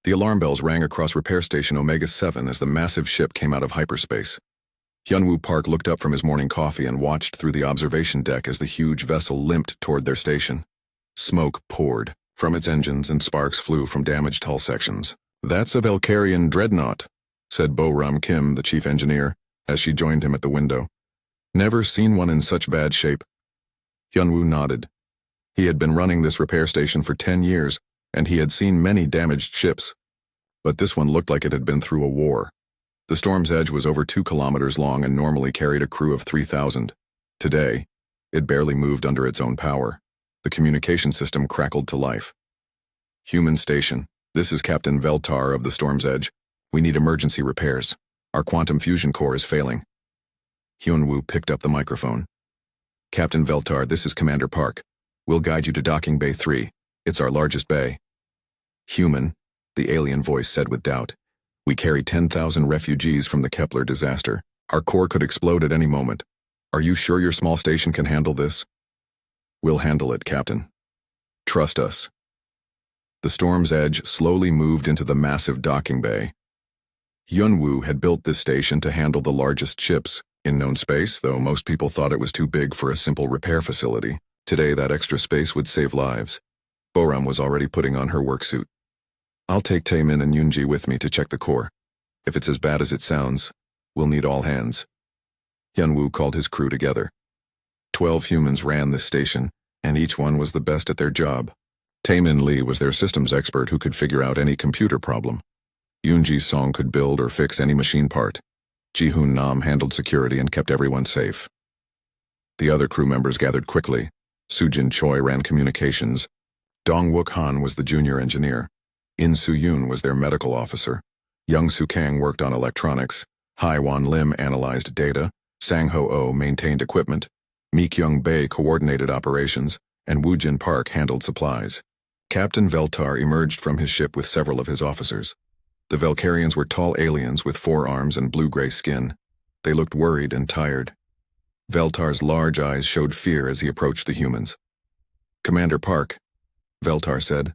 The alarm bells rang across Repair Station Omega-7 as the massive ship came out of hyperspace. Hyunwoo Park looked up from his morning coffee and watched through the observation deck as the huge vessel limped toward their station. Smoke poured from its engines and sparks flew from damaged hull sections. "That's a Valkyrian dreadnought," said Bo-Ram Kim, the chief engineer, as she joined him at the window. "Never seen one in such bad shape." Hyunwoo nodded. He had been running this repair station for 10 years, and he had seen many damaged ships. But this one looked like it had been through a war. The Storm's Edge was over 2 kilometers long and normally carried a crew of 3,000. Today, it barely moved under its own power. The communication system crackled to life. "Human station, this is Captain Veltar of the Storm's Edge. We need emergency repairs. Our quantum fusion core is failing." Hyunwoo picked up the microphone. "Captain Veltar, this is Commander Park. We'll guide you to Docking Bay 3. It's our largest bay." "Human," the alien voice said with doubt. "We carry 10,000 refugees from the Kepler disaster. Our core could explode at any moment. Are you sure your small station can handle this?" "We'll handle it, Captain. Trust us." The Storm's Edge slowly moved into the massive docking bay. Hyunwoo had built this station to handle the largest ships in known space, though most people thought it was too big for a simple repair facility. Today, that extra space would save lives. Bo-Ram was already putting on her work suit. "I'll take Taemin and Yoonji with me to check the core. If it's as bad as it sounds, we'll need all hands." Hyunwoo called his crew together. 12 humans ran this station, and each one was the best at their job. Taemin Lee was their systems expert who could figure out any computer problem. Yoonji Song could build or fix any machine part. Ji-Hoon Nam handled security and kept everyone safe. The other crew members gathered quickly. Soo-Jin Choi ran communications. Dong-Wook Han was the junior engineer. In Soo-Yoon was their medical officer. Young Soo-Kang worked on electronics. Hai-Wan Lim analyzed data. Sang-Ho-Oh maintained equipment. Mi-Kyung Bae coordinated operations, and Woo-Jin Park handled supplies. Captain Veltar emerged from his ship with several of his officers. The Valkyrians were tall aliens with 4 arms and blue-gray skin. They looked worried and tired. Veltar's large eyes showed fear as he approached the humans. "Commander Park," Veltar said,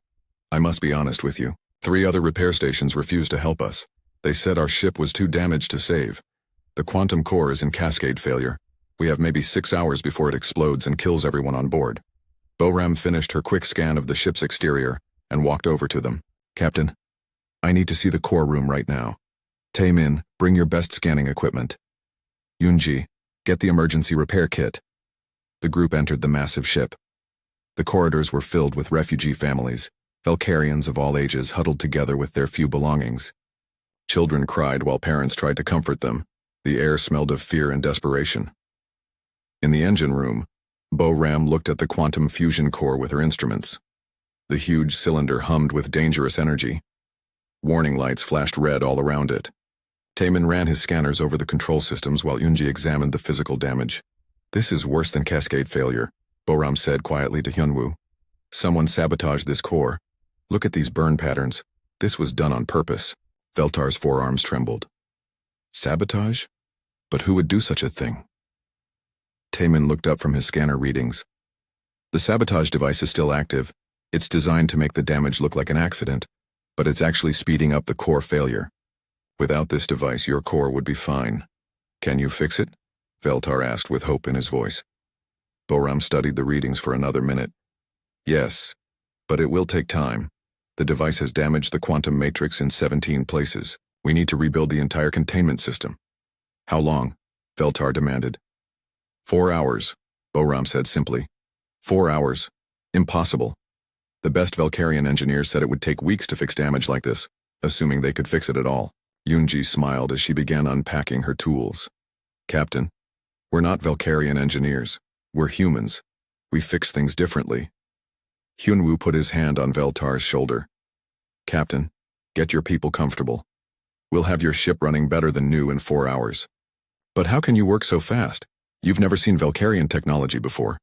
"I must be honest with you. 3 other repair stations refused to help us. They said our ship was too damaged to save. The quantum core is in cascade failure. We have maybe 6 hours before it explodes and kills everyone on board." Bo-Ram finished her quick scan of the ship's exterior and walked over to them. "Captain, I need to see the core room right now. Taemin, bring your best scanning equipment. Yoonji, get the emergency repair kit." The group entered the massive ship. The corridors were filled with refugee families, Valkyrians of all ages huddled together with their few belongings. Children cried while parents tried to comfort them. The air smelled of fear and desperation. In the engine room, Bo-Ram looked at the quantum fusion core with her instruments. The huge cylinder hummed with dangerous energy. Warning lights flashed red all around it. Taemin ran his scanners over the control systems while Yoonji examined the physical damage. "This is worse than cascade failure," Bo-Ram said quietly to Hyunwoo. "Someone sabotaged this core. Look at these burn patterns. This was done on purpose." Veltar's forearms trembled. "Sabotage? But who would do such a thing?" Taemin looked up from his scanner readings. "The sabotage device is still active. It's designed to make the damage look like an accident, but it's actually speeding up the core failure. Without this device, your core would be fine. Can you fix it?" Veltar asked with hope in his voice. Bo-Ram studied the readings for another minute. "Yes, but it will take time. The device has damaged the quantum matrix in 17 places. We need to rebuild the entire containment system." "How long?" Veltar demanded. 4 hours, Bo-Ram said simply. 4 hours. Impossible. The best Valkyrian engineers said it would take weeks to fix damage like this, assuming they could fix it at all. Yoonji smiled as she began unpacking her tools. "Captain, we're not Valkyrian engineers. We're humans. We fix things differently." Hyunwoo put his hand on Veltar's shoulder. "Captain, get your people comfortable. We'll have your ship running better than new in 4 hours." "But how can you work so fast? You've never seen Valkyrian technology before."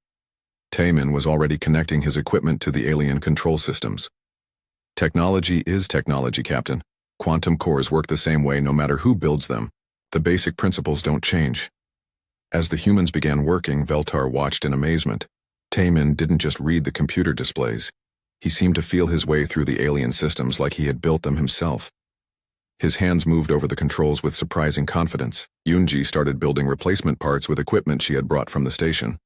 Taemin was already connecting his equipment to the alien control systems. "Technology is technology, Captain. Quantum cores work the same way no matter who builds them. The basic principles don't change." As the humans began working, Veltar watched in amazement. Taemin didn't just read the computer displays. He seemed to feel his way through the alien systems like he had built them himself. His hands moved over the controls with surprising confidence. Yunji started building replacement parts with equipment she had brought from the station.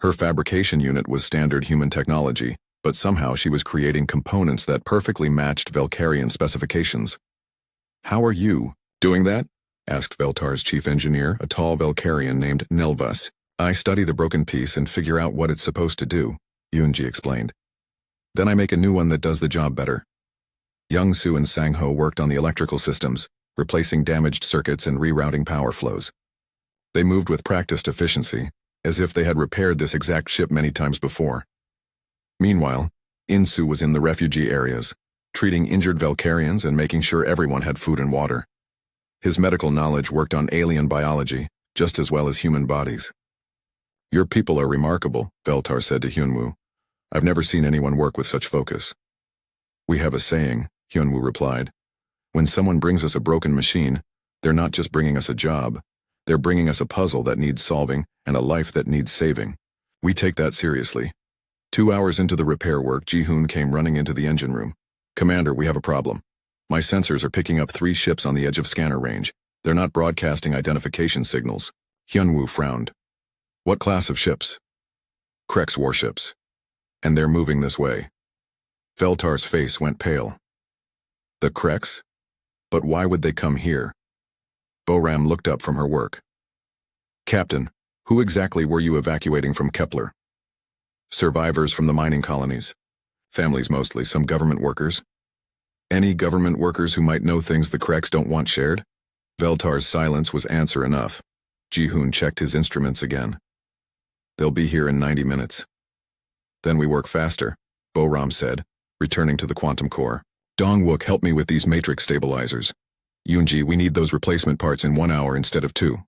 Her fabrication unit was standard human technology, but somehow she was creating components that perfectly matched Velkarian specifications. "How are you doing that?" asked Veltar's chief engineer, a tall Velkarian named Nelvas. "I study the broken piece and figure out what it's supposed to do," Yunji explained. "Then I make a new one that does the job better." Young-Su and Sang-Ho worked on the electrical systems, replacing damaged circuits and rerouting power flows. They moved with practiced efficiency, as if they had repaired this exact ship many times before. Meanwhile, Insu was in the refugee areas, treating injured Velkarians and making sure everyone had food and water. His medical knowledge worked on alien biology, just as well as human bodies. "Your people are remarkable," Veltar said to Hyunwoo. "I've never seen anyone work with such focus." "We have a saying," Hyunwoo replied. "When someone brings us a broken machine, they're not just bringing us a job. They're bringing us a puzzle that needs solving and a life that needs saving. We take that seriously." 2 hours into the repair work, Ji-hoon came running into the engine room. "Commander, we have a problem. My sensors are picking up 3 ships on the edge of scanner range. They're not broadcasting identification signals." Hyunwoo frowned. "What class of ships?" "Krex warships. And they're moving this way." Veltar's face went pale. "The Krex? But why would they come here?" Boram looked up from her work. "Captain, who exactly were you evacuating from Kepler?" "Survivors from the mining colonies. Families mostly, some government workers." "Any government workers who might know things the Krex don't want shared?" Veltar's silence was answer enough. Ji-hoon checked his instruments again. "They'll be here in 90 minutes. "Then we work faster," Boram said, returning to the quantum core. "Dongwook, help me with these matrix stabilizers. Yunji, we need those replacement parts in 1 hour instead of 2.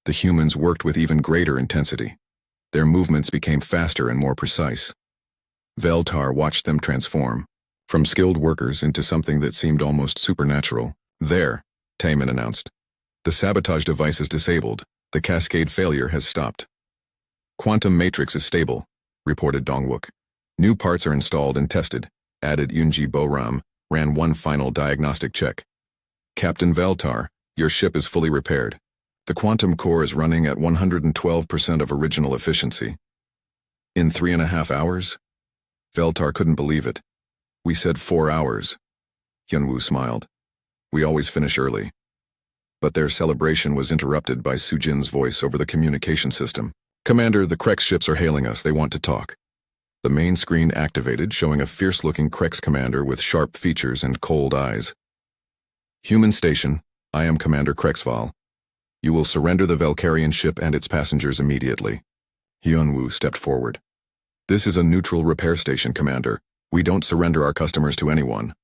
The humans worked with even greater intensity. Their movements became faster and more precise. Veltar watched them transform, from skilled workers into something that seemed almost supernatural. "There," Taemin announced. "The sabotage device is disabled. The cascade failure has stopped." "Quantum matrix is stable," reported Dongwook. "New parts are installed and tested," added Yunji. Boram ran one final diagnostic check. "Captain Veltar, your ship is fully repaired. The quantum core is running at 112% of original efficiency." "In 3.5 hours?" Veltar couldn't believe it. "We said 4 hours." Hyunwoo smiled. "We always finish early." But their celebration was interrupted by Sujin's voice over the communication system. "Commander, the Krex ships are hailing us. They want to talk." The main screen activated, showing a fierce-looking Krex commander with sharp features and cold eyes. "Human station, I am Commander Krexval. You will surrender the Velkarian ship and its passengers immediately." Hyunwoo stepped forward. "This is a neutral repair station, Commander. We don't surrender our customers to anyone.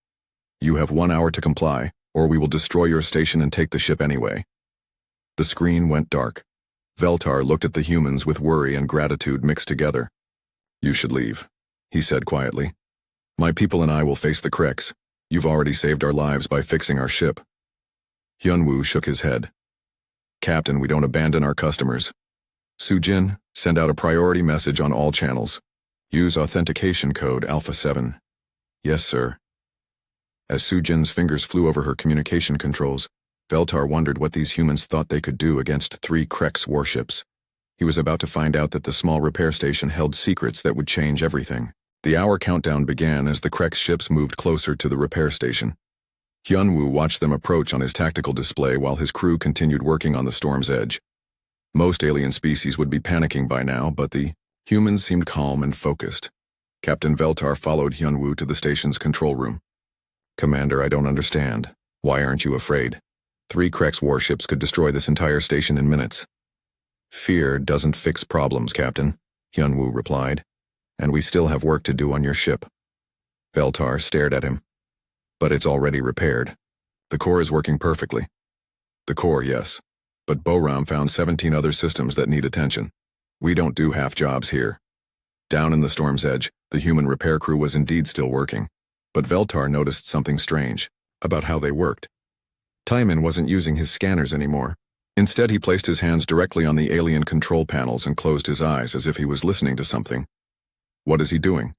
You have 1 hour to comply, or we will destroy your station and take the ship anyway." The screen went dark. Veltar looked at the humans with worry and gratitude mixed together. "You should leave," he said quietly. "My people and I will face the Krex. You've already saved our lives by fixing our ship." Hyunwoo shook his head. "Captain, we don't abandon our customers. Sujin, send out a priority message on all channels. Use authentication code Alpha 7. "Yes, sir." As Sujin's fingers flew over her communication controls, Veltar wondered what these humans thought they could do against 3 Krex warships. He was about to find out that the small repair station held secrets that would change everything. The hour countdown began as the Krex ships moved closer to the repair station. Hyunwoo watched them approach on his tactical display while his crew continued working on the storm's edge. Most alien species would be panicking by now, but the humans seemed calm and focused. Captain Veltar followed Hyunwoo to the station's control room. "Commander, I don't understand. Why aren't you afraid? 3 Krex warships could destroy this entire station in minutes." "Fear doesn't fix problems, Captain," Hyunwoo replied. "And we still have work to do on your ship." Veltar stared at him. "But it's already repaired. The core is working perfectly." "The core, yes. But Boram found 17 other systems that need attention. We don't do half jobs here." Down in the storm's edge, the human repair crew was indeed still working. But Veltar noticed something strange about how they worked. Taemin wasn't using his scanners anymore. Instead, he placed his hands directly on the alien control panels and closed his eyes as if he was listening to something. "What is he doing?"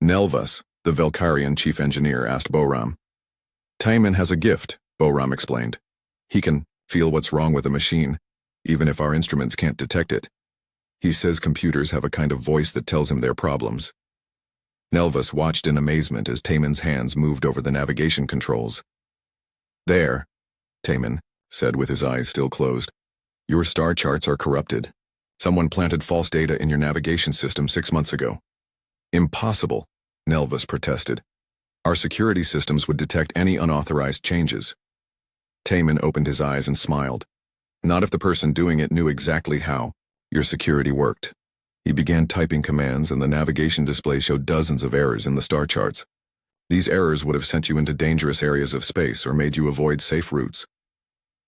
Nelvas, the Valkyrian chief engineer, asked Boram. Taiman has a gift, Boram explained. He can feel what's wrong with a machine, even if our instruments can't detect it. He says computers have a kind of voice that tells him their problems. Nelvas watched in amazement as Taiman's hands moved over the navigation controls. There, Taiman said with his eyes still closed. Your star charts are corrupted. Someone planted false data in your navigation system 6 months ago. Impossible, Nelvas protested. Our security systems would detect any unauthorized changes. Taiman opened his eyes and smiled. Not if the person doing it knew exactly how your security worked. He began typing commands and the navigation display showed dozens of errors in the star charts. These errors would have sent you into dangerous areas of space or made you avoid safe routes.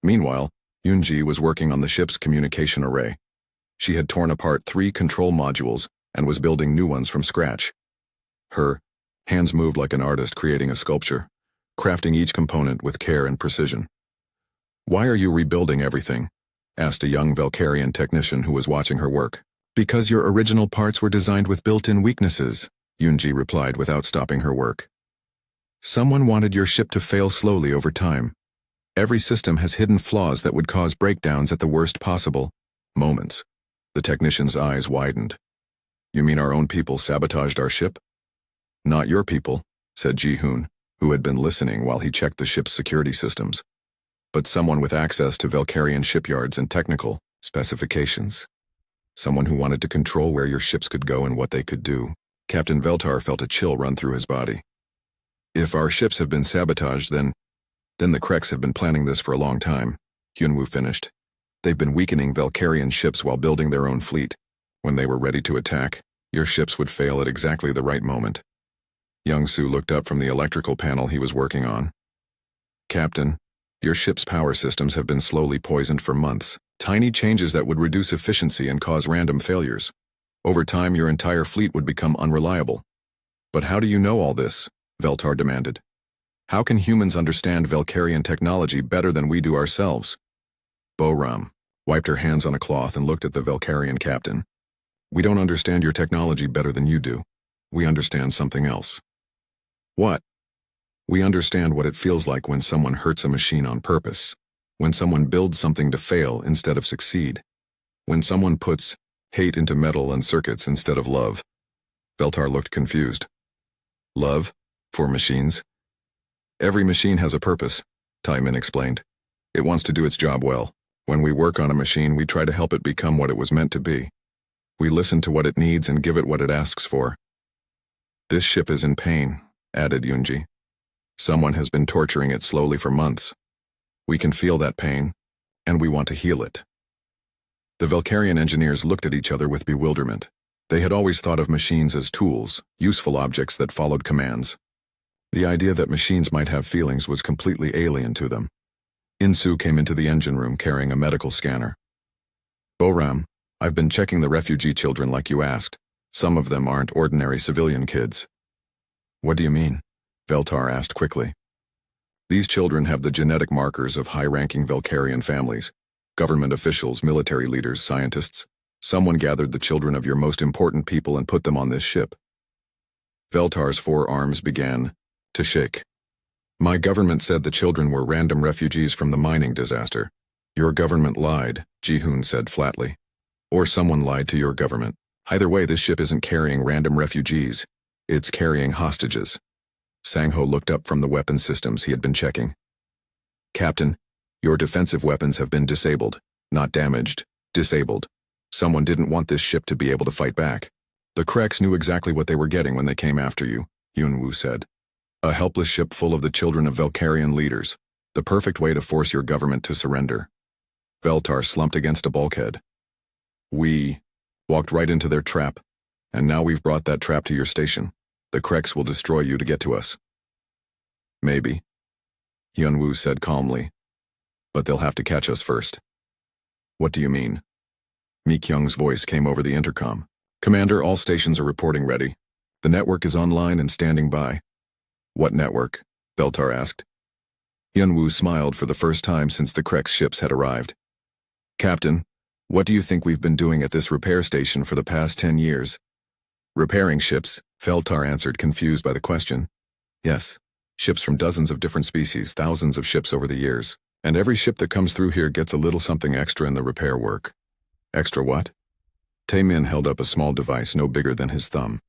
Meanwhile, Yunji was working on the ship's communication array. She had torn apart 3 control modules and was building new ones from scratch. Her hands moved like an artist creating a sculpture, crafting each component with care and precision. Why are you rebuilding everything? Asked a young Valkyrian technician who was watching her work. Because your original parts were designed with built-in weaknesses, Yunji replied without stopping her work. Someone wanted your ship to fail slowly over time. Every system has hidden flaws that would cause breakdowns at the worst possible moments. The technician's eyes widened. You mean our own people sabotaged our ship? Not your people, said Ji-hoon, who had been listening while he checked the ship's security systems. But someone with access to Valkyrian shipyards and technical specifications. Someone who wanted to control where your ships could go and what they could do. Captain Veltar felt a chill run through his body. If our ships have been sabotaged, then the Kreks have been planning this for a long time, Hyunwoo finished. They've been weakening Valkyrian ships while building their own fleet. When they were ready to attack, your ships would fail at exactly the right moment. Young-soo looked up from the electrical panel he was working on. Captain, your ship's power systems have been slowly poisoned for months. Tiny changes that would reduce efficiency and cause random failures. Over time, your entire fleet would become unreliable. But how do you know all this? Veltar demanded. How can humans understand Valkyrian technology better than we do ourselves? Boram wiped her hands on a cloth and looked at the Valkyrian captain. We don't understand your technology better than you do. We understand something else. What? We understand what it feels like when someone hurts a machine on purpose. When someone builds something to fail instead of succeed. When someone puts hate into metal and circuits instead of love. Veltar looked confused. Love? For machines? Every machine has a purpose, Taiman explained. It wants to do its job well. When we work on a machine, we try to help it become what it was meant to be. We listen to what it needs and give it what it asks for. This ship is in pain, added Yunji. Someone has been torturing it slowly for months. We can feel that pain, and we want to heal it. The Valkyrian engineers looked at each other with bewilderment. They had always thought of machines as tools, useful objects that followed commands. The idea that machines might have feelings was completely alien to them. Insu came into the engine room carrying a medical scanner. Boram, I've been checking the refugee children like you asked. Some of them aren't ordinary civilian kids. What do you mean? Veltar asked quickly. These children have the genetic markers of high-ranking Valkyrian families, government officials, military leaders, scientists. Someone gathered the children of your most important people and put them on this ship. Veltar's forearms began to shake. My government said the children were random refugees from the mining disaster. Your government lied, Ji-hoon said flatly. Or someone lied to your government. Either way, this ship isn't carrying random refugees. It's carrying hostages. Sang-ho looked up from the weapon systems he had been checking. Captain, your defensive weapons have been disabled, not damaged, disabled. Someone didn't want this ship to be able to fight back. The Kreks knew exactly what they were getting when they came after you, Hyunwoo said. A helpless ship full of the children of Valkyrian leaders. The perfect way to force your government to surrender. Veltar slumped against a bulkhead. We walked right into their trap, and now we've brought that trap to your station. The Kreks will destroy you to get to us. Maybe, Hyunwoo said calmly. But they'll have to catch us first. What do you mean? Mi-kyung's voice came over the intercom. Commander, all stations are reporting ready. The network is online and standing by. What network? Veltar asked. Hyunwoo smiled for the first time since the Kreks ships had arrived. Captain, what do you think we've been doing at this repair station for the past 10 years? Repairing ships, Veltar answered, confused by the question. Yes, ships from dozens of different species, thousands of ships over the years. And every ship that comes through here gets a little something extra in the repair work. Extra what? Taemin held up a small device no bigger than his thumb.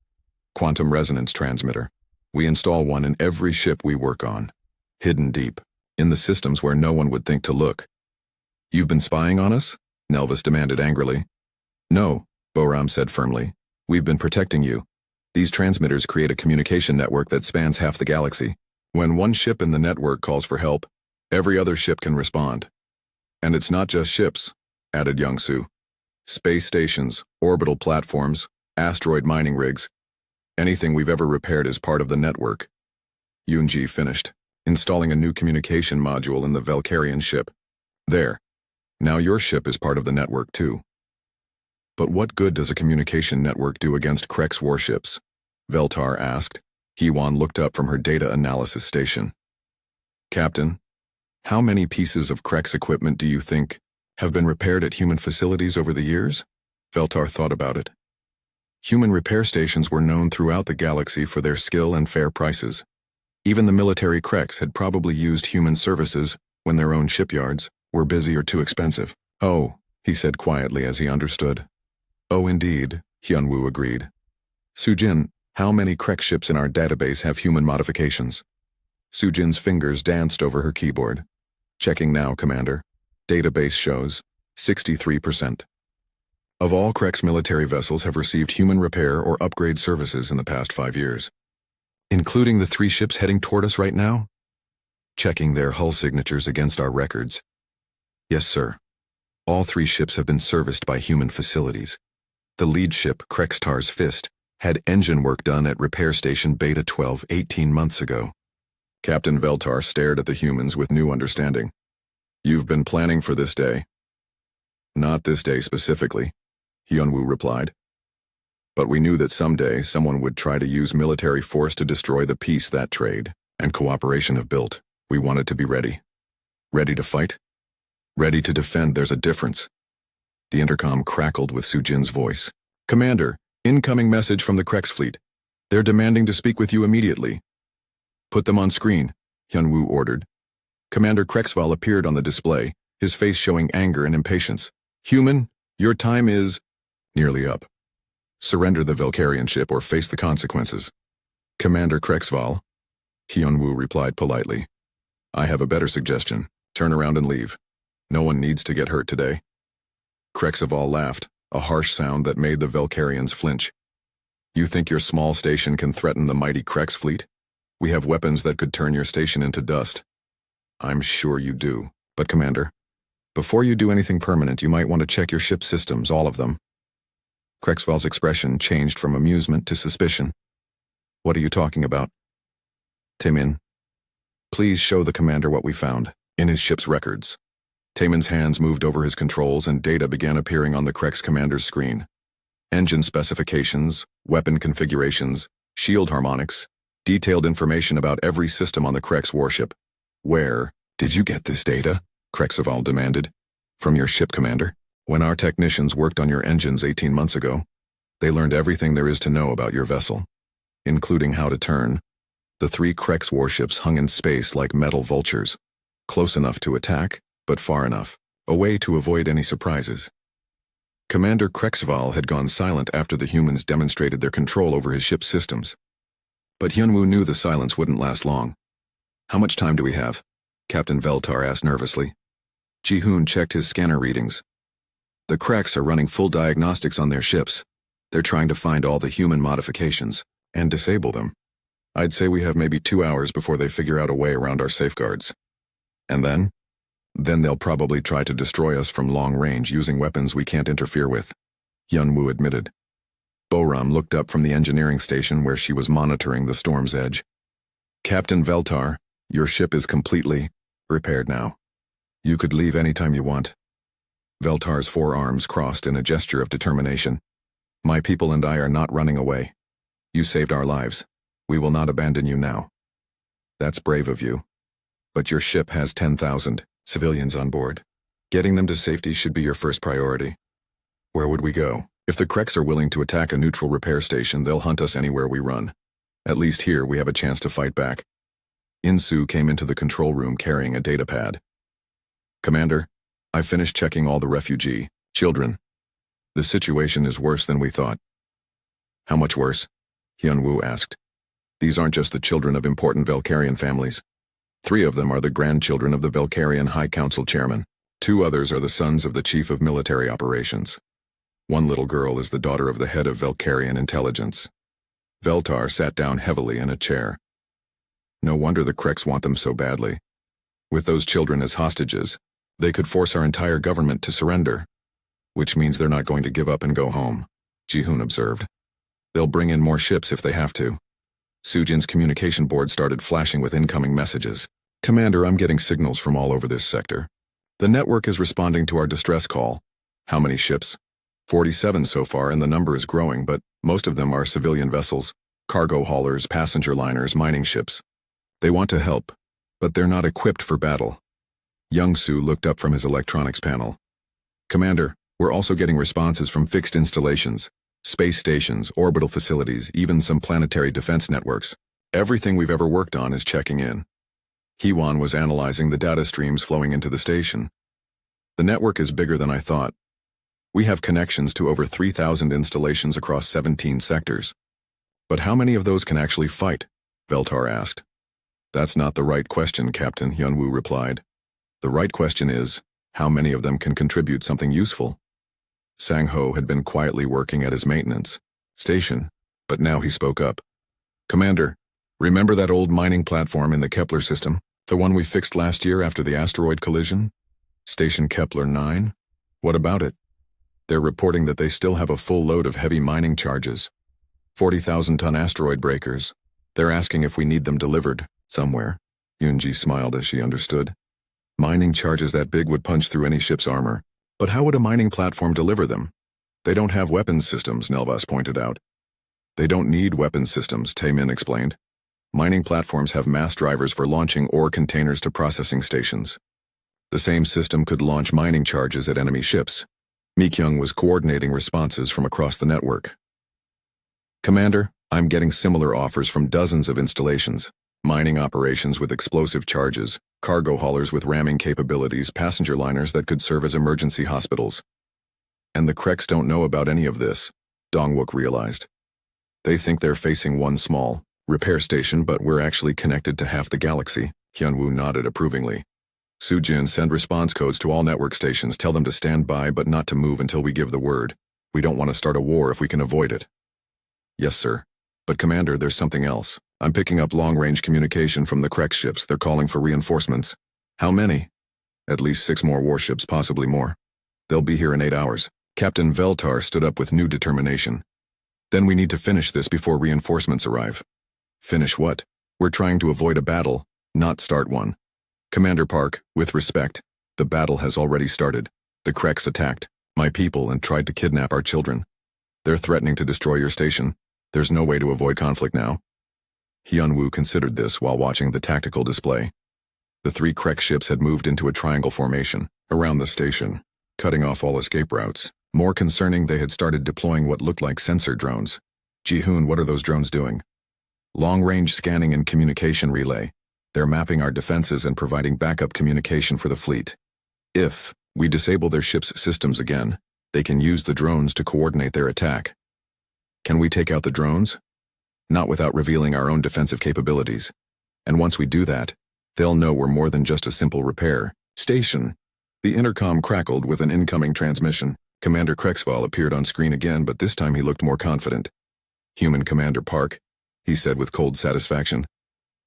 Quantum resonance transmitter. We install one in every ship we work on. Hidden deep, in the systems where no one would think to look. You've been spying on us? Nelvis demanded angrily. No, Boram said firmly. We've been protecting you. These transmitters create a communication network that spans half the galaxy. When one ship in the network calls for help, every other ship can respond. And it's not just ships, added Youngsu. Space stations, orbital platforms, asteroid mining rigs. Anything we've ever repaired is part of the network. Yoonji finished, installing a new communication module in the Valkyrian ship. There. Now your ship is part of the network too. But what good does a communication network do against Krek's warships? Veltar asked. Heewon looked up from her data analysis station. Captain, how many pieces of Krek's equipment do you think have been repaired at human facilities over the years? Veltar thought about it. Human repair stations were known throughout the galaxy for their skill and fair prices. Even the military Kreks had probably used human services when their own shipyards were busy or too expensive. Oh, he said quietly as he understood. Oh indeed, Hyunwoo agreed. Sujin, how many Krek ships in our database have human modifications? Sujin's fingers danced over her keyboard. Checking now, Commander. Database shows 63%. Of all Krek's military vessels have received human repair or upgrade services in the past 5 years. Including the 3 ships heading toward us right now? Checking their hull signatures against our records. Yes, sir. All 3 ships have been serviced by human facilities. The lead ship, Krekstar's Fist, had engine work done at Repair Station Beta 12 18 months ago. Captain Veltar stared at the humans with new understanding. You've been planning for this day. Not this day specifically, Hyunwoo replied. But we knew that someday someone would try to use military force to destroy the peace that trade and cooperation have built. We wanted to be ready. Ready to fight? Ready to defend. There's a difference. The intercom crackled with Sujin's voice. Commander, incoming message from the Krex fleet. They're demanding to speak with you immediately. Put them on screen, Hyunwoo ordered. Commander Krexval appeared on the display, his face showing anger and impatience. Human, your time is nearly up. Surrender the Valkyrian ship or face the consequences. Commander Krexval, Hyunwoo replied politely. I have a better suggestion. Turn around and leave. No one needs to get hurt today. Krexval laughed, a harsh sound that made the Valkyrians flinch. You think your small station can threaten the mighty Krex fleet? We have weapons that could turn your station into dust. I'm sure you do, but Commander, before you do anything permanent, you might want to check your ship's systems, all of them. Krexval's expression changed from amusement to suspicion. What are you talking about? Taemin, please show the Commander what we found in his ship's records. Taemin's hands moved over his controls and data began appearing on the Krex Commander's screen. Engine specifications, weapon configurations, shield harmonics, detailed information about every system on the Krex warship. Where did you get this data? Krexval demanded. From your ship, Commander. When our technicians worked on your engines 18 months ago, they learned everything there is to know about your vessel, including how to turn. The 3 Krex warships hung in space like metal vultures, close enough to attack, but far enough away to avoid any surprises. Commander Krexval had gone silent after the humans demonstrated their control over his ship's systems. But Hyunwoo knew the silence wouldn't last long. How much time do we have? Captain Veltar asked nervously. Ji-hoon checked his scanner readings. The Kreks are running full diagnostics on their ships. They're trying to find all the human modifications and disable them. I'd say we have maybe 2 hours before they figure out a way around our safeguards. And then? Then they'll probably try to destroy us from long range using weapons we can't interfere with, Hyunwoo admitted. Boram looked up from the engineering station where she was monitoring the storm's edge. Captain Veltar, your ship is completely repaired now. You could leave anytime you want. Veltar's 4 arms crossed in a gesture of determination. My people and I are not running away. You saved our lives. We will not abandon you now. That's brave of you. But your ship has 10,000 civilians on board. Getting them to safety should be your first priority. Where would we go? If the Kreks are willing to attack a neutral repair station, they'll hunt us anywhere we run. At least here we have a chance to fight back. Insu came into the control room carrying a datapad. Commander, I finished checking all the refugee children. The situation is worse than we thought. How much worse? Hyunwoo asked. These aren't just the children of important Velkarian families. 3 of them are the grandchildren of the Velkarian High Council chairman. 2 others are the sons of the chief of military operations. 1 little girl is the daughter of the head of Velkarian intelligence. Veltar sat down heavily in a chair. No wonder the Kreks want them so badly. With those children as hostages, they could force our entire government to surrender. Which means they're not going to give up and go home, Ji-hoon observed. They'll bring in more ships if they have to. Sujin's communication board started flashing with incoming messages. Commander, I'm getting signals from all over this sector. The network is responding to our distress call. How many ships? 47 so far, and the number is growing, but most of them are civilian vessels, cargo haulers, passenger liners, mining ships. They want to help, but they're not equipped for battle. Young-soo looked up from his electronics panel. Commander, we're also getting responses from fixed installations, space stations, orbital facilities, even some planetary defense networks. Everything we've ever worked on is checking in. Heewon was analyzing the data streams flowing into the station. The network is bigger than I thought. We have connections to over 3,000 installations across 17 sectors. But how many of those can actually fight? Veltar asked. That's not the right question, Captain, Hyunwoo replied. The right question is, how many of them can contribute something useful? Sang-ho had been quietly working at his maintenance station, but now he spoke up. Commander, remember that old mining platform in the Kepler system? The one we fixed last year after the asteroid collision? Station Kepler 9? What about it? They're reporting that they still have a full load of heavy mining charges. 40,000-ton asteroid breakers. They're asking if we need them delivered somewhere. Yoonji smiled as she understood. Mining charges that big would punch through any ship's armor. But how would a mining platform deliver them? They don't have weapons systems, Nelvas pointed out. They don't need weapons systems, Taemin explained. Mining platforms have mass drivers for launching ore containers to processing stations. The same system could launch mining charges at enemy ships. Mi-kyung was coordinating responses from across the network. Commander, I'm getting similar offers from dozens of installations. Mining operations with explosive charges, cargo haulers with ramming capabilities, passenger liners that could serve as emergency hospitals. And the Kreks don't know about any of this, Dongwook realized. They think they're facing one small repair station, but we're actually connected to half the galaxy. Hyunwoo nodded approvingly. Sujin, send response codes to all network stations. Tell them to stand by but not to move until we give the word. We don't want to start a war if we can avoid it. Yes, sir. But Commander, there's something else. I'm picking up long-range communication from the Krek ships. They're calling for reinforcements. How many? At least 6 more warships, possibly more. They'll be here in 8 hours. Captain Veltar stood up with new determination. Then we need to finish this before reinforcements arrive. Finish what? We're trying to avoid a battle, not start one. Commander Park, with respect, the battle has already started. The Kreks attacked my people and tried to kidnap our children. They're threatening to destroy your station. There's no way to avoid conflict now. Hyunwoo considered this while watching the tactical display. The 3 Krek ships had moved into a triangle formation around the station, cutting off all escape routes. More concerning, they had started deploying what looked like sensor drones. Ji-hoon, what are those drones doing? Long-range scanning and communication relay. They're mapping our defenses and providing backup communication for the fleet. If we disable their ship's systems again, they can use the drones to coordinate their attack. Can we take out the drones? Not without revealing our own defensive capabilities. And once we do that, they'll know we're more than just a simple repair station. The intercom crackled with an incoming transmission. Commander Krexval appeared on screen again, but this time he looked more confident. Human Commander Park, he said with cold satisfaction.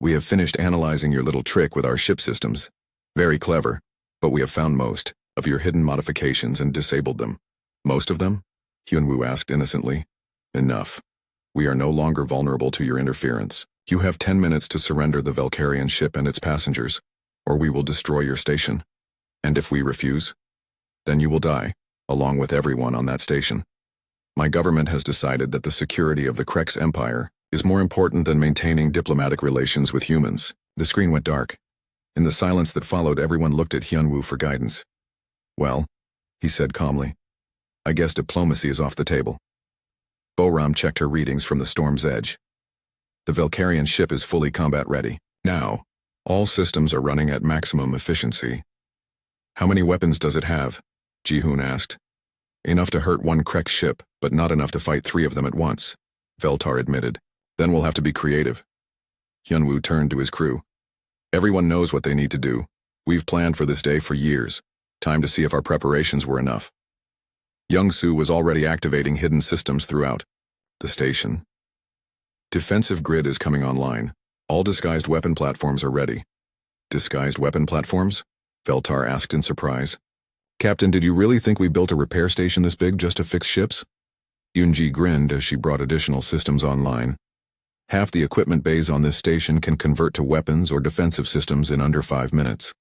We have finished analyzing your little trick with our ship systems. Very clever, but we have found most of your hidden modifications and disabled them. Most of them? Hyunwoo asked innocently. Enough. We are no longer vulnerable to your interference. You have 10 minutes to surrender the Velkarian ship and its passengers, or we will destroy your station. And if we refuse, then you will die, along with everyone on that station. My government has decided that the security of the Kreks Empire is more important than maintaining diplomatic relations with humans. The screen went dark. In the silence that followed, everyone looked at Hyunwoo for guidance. Well, he said calmly, I guess diplomacy is off the table. Boram checked her readings from the storm's edge. The Velkarian ship is fully combat ready. Now, all systems are running at maximum efficiency. How many weapons does it have? Ji-hoon asked. Enough to hurt one Krek ship, but not enough to fight 3 of them at once, Veltar admitted. Then we'll have to be creative. Hyunwoo turned to his crew. Everyone knows what they need to do. We've planned for this day for years. Time to see if our preparations were enough. Young-soo was already activating hidden systems throughout the station. Defensive grid is coming online. All disguised weapon platforms are ready. Disguised weapon platforms? Veltar asked in surprise. Captain, did you really think we built a repair station this big just to fix ships? Yoonji grinned as she brought additional systems online. Half the equipment bays on this station can convert to weapons or defensive systems in under 5 minutes.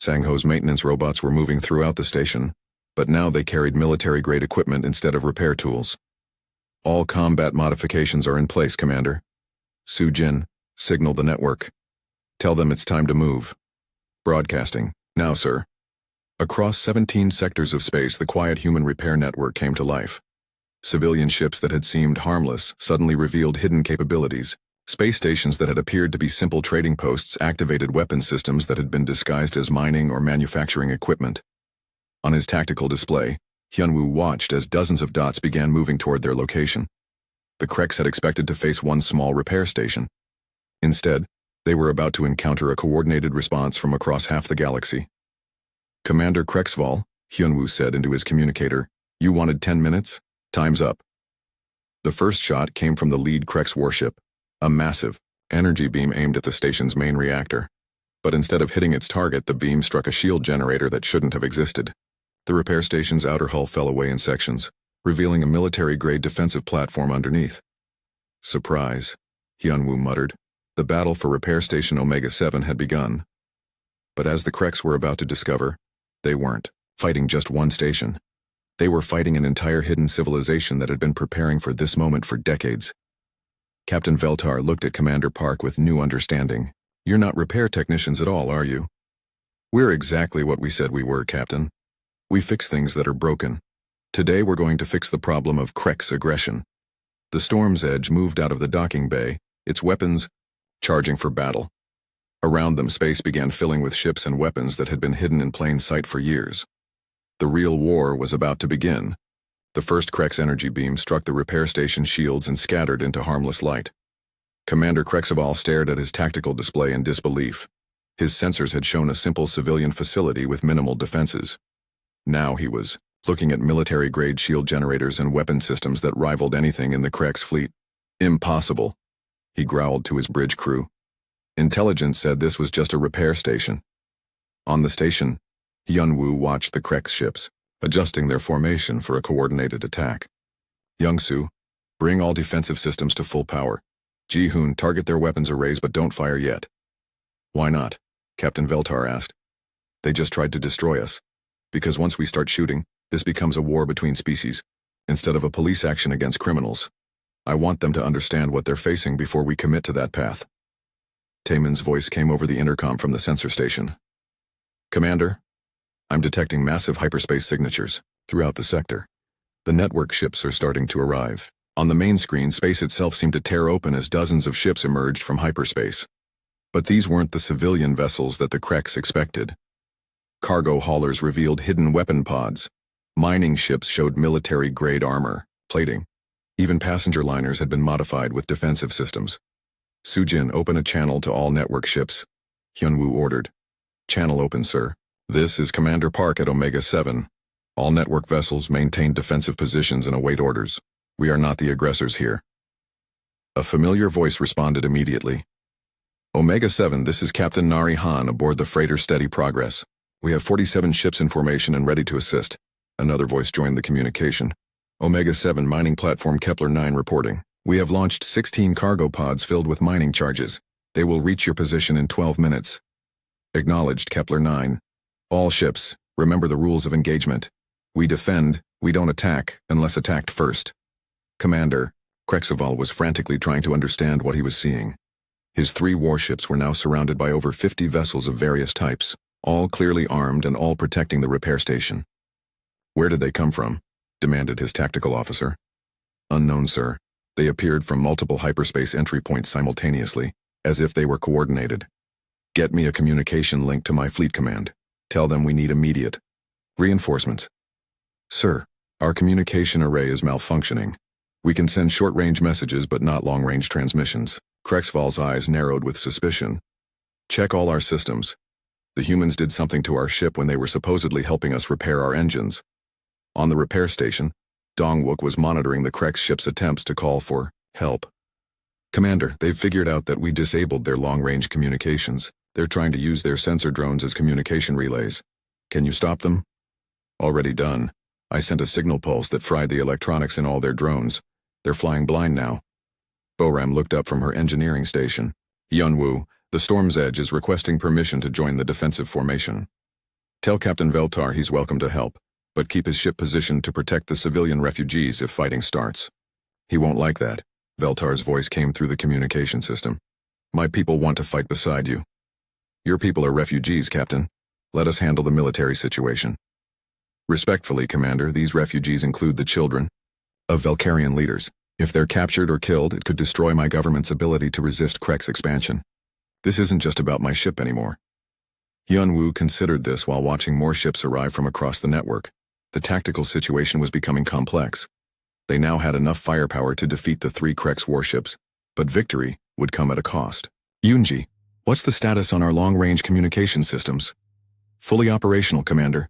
Sangho's maintenance robots were moving throughout the station, but now they carried military-grade equipment instead of repair tools. All combat modifications are in place, Commander. Soo-jin, signal the network. Tell them it's time to move. Broadcasting. Now, sir. Across 17 sectors of space, the quiet human repair network came to life. Civilian ships that had seemed harmless suddenly revealed hidden capabilities. Space stations that had appeared to be simple trading posts activated weapon systems that had been disguised as mining or manufacturing equipment. On his tactical display, Hyunwoo watched as dozens of dots began moving toward their location. The Kreks had expected to face one small repair station. Instead, they were about to encounter a coordinated response from across half the galaxy. Commander Krexval, Hyunwoo said into his communicator, you wanted 10 minutes? Time's up. The first shot came from the lead Kreks warship, a massive energy beam aimed at the station's main reactor. But instead of hitting its target, the beam struck a shield generator that shouldn't have existed. The repair station's outer hull fell away in sections, revealing a military-grade defensive platform underneath. Surprise, Hyunwoo muttered. The battle for Repair Station Omega-7 had begun. But as the Kreks were about to discover, they weren't fighting just one station. They were fighting an entire hidden civilization that had been preparing for this moment for decades. Captain Veltar looked at Commander Park with new understanding. You're not repair technicians at all, are you? We're exactly what we said we were, Captain. We fix things that are broken. Today we're going to fix the problem of Krek's aggression. The Storm's Edge moved out of the docking bay, its weapons charging for battle. Around them, space began filling with ships and weapons that had been hidden in plain sight for years. The real war was about to begin. The first Krek's energy beam struck the repair station shields and scattered into harmless light. Commander Krexval stared at his tactical display in disbelief. His sensors had shown a simple civilian facility with minimal defenses. Now he was looking at military-grade shield generators and weapon systems that rivaled anything in the Krek's fleet. Impossible, he growled to his bridge crew. Intelligence said this was just a repair station. On the station, Hyunwoo watched the Krek ships, adjusting their formation for a coordinated attack. Young-soo, bring all defensive systems to full power. Ji-hoon, target their weapons arrays but don't fire yet. Why not? Captain Veltar asked. They just tried to destroy us. Because once we start shooting, this becomes a war between species, instead of a police action against criminals. I want them to understand what they're facing before we commit to that path. Taemin's voice came over the intercom from the sensor station. Commander, I'm detecting massive hyperspace signatures throughout the sector. The network ships are starting to arrive. On the main screen, space itself seemed to tear open as dozens of ships emerged from hyperspace. But these weren't the civilian vessels that the Kreks expected. Cargo haulers revealed hidden weapon pods. Mining ships showed military-grade armor, plating. Even passenger liners had been modified with defensive systems. Soo-jin, open a channel to all network ships, Hyunwoo ordered. Channel open, sir. This is Commander Park at Omega-7. All network vessels maintain defensive positions and await orders. We are not the aggressors here. A familiar voice responded immediately. Omega-7, this is Captain Nari Han aboard the freighter Steady Progress. We have 47 ships in formation and ready to assist. Another voice joined the communication. Omega-7 mining platform Kepler-9 reporting. We have launched 16 cargo pods filled with mining charges. They will reach your position in 12 minutes. Acknowledged, Kepler-9. All ships, remember the rules of engagement. We defend, we don't attack, unless attacked first. Commander, Krexval was frantically trying to understand what he was seeing. His 3 warships were now surrounded by over 50 vessels of various types, all clearly armed and all protecting the repair station. Where did they come from? demanded his tactical officer. Unknown, sir. They appeared from multiple hyperspace entry points simultaneously, as if they were coordinated. Get me a communication link to my fleet command. Tell them we need immediate reinforcements. Sir, our communication array is malfunctioning. We can send short-range messages but not long-range transmissions. Krexval's eyes narrowed with suspicion. Check all our systems. The humans did something to our ship when they were supposedly helping us repair our engines. On the repair station, Dongwook was monitoring the Krex ship's attempts to call for help. Commander, they've figured out that we disabled their long-range communications. They're trying to use their sensor drones as communication relays. Can you stop them? Already done. I sent a signal pulse that fried the electronics in all their drones. They're flying blind now. Boram looked up from her engineering station. Yunwu, the Storm's Edge is requesting permission to join the defensive formation. Tell Captain Veltar he's welcome to help, but keep his ship positioned to protect the civilian refugees if fighting starts. He won't like that. Veltar's voice came through the communication system. My people want to fight beside you. Your people are refugees, Captain. Let us handle the military situation. Respectfully, Commander, these refugees include the children of Velkarian leaders. If they're captured or killed, it could destroy my government's ability to resist Krex expansion. This isn't just about my ship anymore. Hyunwoo considered this while watching more ships arrive from across the network. The tactical situation was becoming complex. They now had enough firepower to defeat the 3 Krex warships, but victory would come at a cost. Yunji, what's the status on our long-range communication systems? Fully operational, Commander.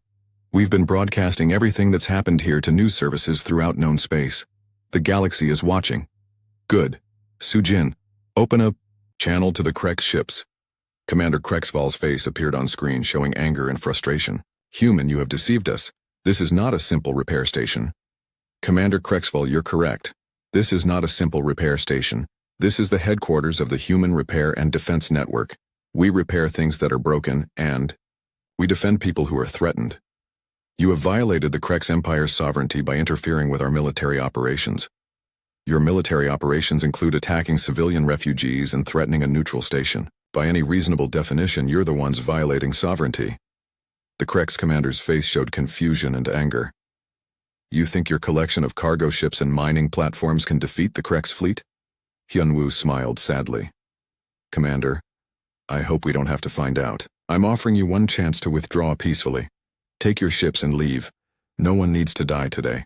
We've been broadcasting everything that's happened here to news services throughout known space. The galaxy is watching. Good. Sujin, open a channel to the Krex ships. Commander Krexval's face appeared on screen, showing anger and frustration. Human, you have deceived us. This is not a simple repair station. Commander Krexval, you're correct. This is not a simple repair station. This is the headquarters of the Human Repair and Defense Network. We repair things that are broken, and we defend people who are threatened. You have violated the Krex Empire's sovereignty by interfering with our military operations. Your military operations include attacking civilian refugees and threatening a neutral station. By any reasonable definition, you're the ones violating sovereignty. The Krex commander's face showed confusion and anger. You think your collection of cargo ships and mining platforms can defeat the Krex fleet? Hyunwoo smiled sadly. Commander, I hope we don't have to find out. I'm offering you one chance to withdraw peacefully. Take your ships and leave. No one needs to die today.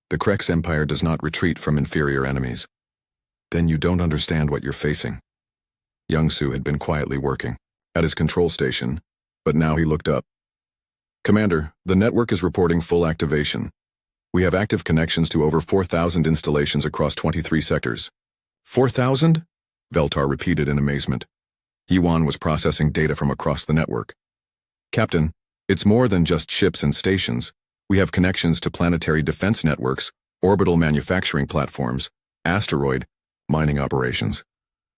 The Krex Empire does not retreat from inferior enemies. Then you don't understand what you're facing. Young-Soo had been quietly working at his control station, but now he looked up. Commander, the network is reporting full activation. We have active connections to over 4,000 installations across 23 sectors. 4,000? Veltar repeated in amazement. Yuan was processing data from across the network. Captain, it's more than just ships and stations. We have connections to planetary defense networks, orbital manufacturing platforms, asteroid, mining operations,